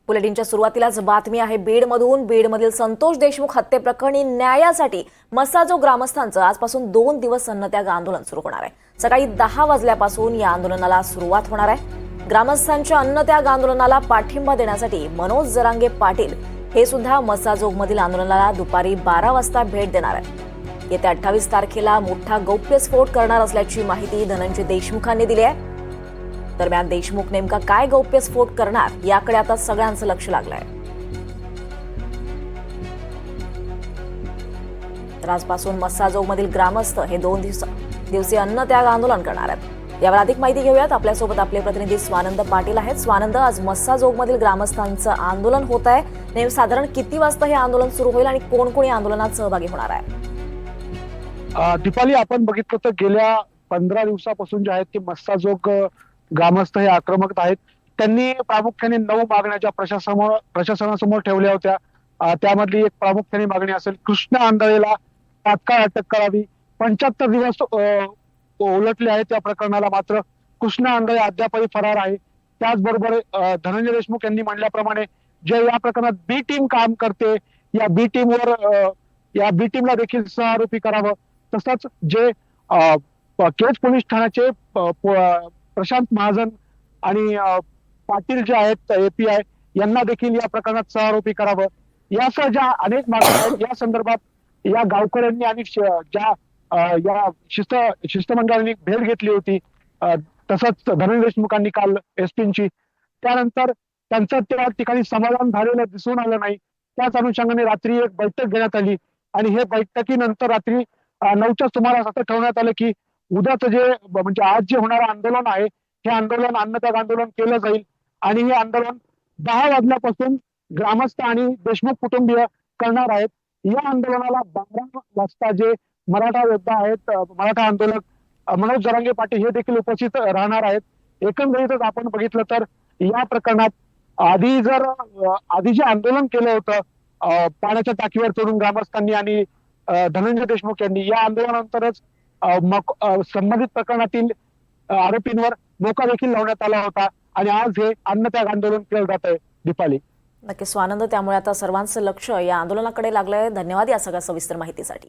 बुलेटिनच्या सुरुवातीलाच बातमी आहे बीडमधील संतोष देशमुख हत्येप्रकरणी न्यायासाठी मस्साजोग ग्रामस्थांचं आजपासून 2 दिवस अन्नत्याग आंदोलन सुरू होणार आहे। सकाळी 10 वाजल्यापासून या आंदोलनाला सुरुवात होणार आहे। ग्रामस्थांच्या अन्नत्याग आंदोलनाला पाठिंबा देण्यासाठी मनोज जरांगे पाटील हे सुद्धा मस्साजोगमधील आंदोलनाला दुपारी 12 वाजता भेट देणार आहेत। येत्या 28 तारखेला मोठा गौप्यस्फोट करणार असल्याची माहिती धनंजय देशमुखांनी दिली आहे। दरम्यान देशमुख नेमका काय गौप्यस्फोट करणार याकडे आता सगळ्यांचं लक्ष लागलंय। तर आजपासून मस्साजोगमधील ग्रामस्थ हे 2 दिवसीय अन्नत्याग आंदोलन करणार आहेत। यावर अधिक माहिती घेऊयात। आपल्यासोबत आपले प्रतिनिधी स्वानंद पाटील आहेत। स्वानंद, आज मस्साजोगमधील ग्रामस्थांचं आंदोलन होत आहे, नेमकं साधारण किती वाजता हे आंदोलन सुरू होईल आणि कोण कोण या आंदोलनात सहभागी होणार आहे? दीपाली, आपण बघितलं तर गेल्या 15 दिवसापासून जे आहेत ते मस्साजोग ग्रामस्थ हे आक्रमक आहेत। त्यांनी प्रामुख्याने 9 मागण्या ज्या प्रशासनासमोर ठेवल्या होत्या, त्यामधली एक प्रामुख्याने मागणी असेल कृष्णा आंधळेला तात्काळ अटक करावी। 75 दिवस उलटले आहेत त्या प्रकरणाला, मात्र कृष्णा आंधळे अद्यापही फरार आहे। त्याचबरोबर धनंजय देशमुख यांनी म्हणल्याप्रमाणे जे या प्रकरणात बी टीम काम करते, या बी टीमला देखील सहआरोपी करावं। तसंच जे केज पोलीस ठाण्याचे प्रशांत महाजन आणि पाटील जे आहेत API यांना देखील या प्रकरणात सहआरोपी करावं। यासह ज्या अनेक मागण्या आहेत, या संदर्भात या गावकऱ्यांनी आणि ज्या या शिष्टमंडळांनी भेट घेतली होती, तसंच धनंजय देशमुखांनी काल एसपींची, त्यानंतर त्यांचं त्या ठिकाणी समाधान झालेलं दिसून आलं नाही। त्याच अनुषंगाने रात्री एक बैठक घेण्यात आली आणि हे बैठकीनंतर रात्री 9च्या सुमारास असं ठरवण्यात आलं की उद्याचं जे म्हणजे आज जे होणारं आंदोलन आहे, हे आंदोलन अन्नत्याग आंदोलन केलं जाईल आणि हे आंदोलन 10 वाजल्यापासून ग्रामस्थ आणि देशमुख कुटुंबीय करणार आहेत। या आंदोलनाला 12 वाजता जे मराठा योद्धा आहेत, मराठा आंदोलक मनोज जरांगे पाटील हे देखील उपस्थित राहणार आहेत। एकंदरीतच आपण बघितलं तर या प्रकरणात आधी जे आंदोलन केलं होतं पाण्याच्या टाकीवर चढून ग्रामस्थांनी आणि धनंजय देशमुख यांनी, या आंदोलनानंतरच संबंधित प्रकरणातील आरोपींवर मोका देखील लावण्यात आला होता आणि आज हे अन्नत्याग आंदोलन केलं जात आहे। दीपाली, नक्की स्वानंद, त्यामुळे आता सर्वांचं लक्ष या आंदोलनाकडे लागलंय। धन्यवाद या सगळ्या सविस्तर माहितीसाठी।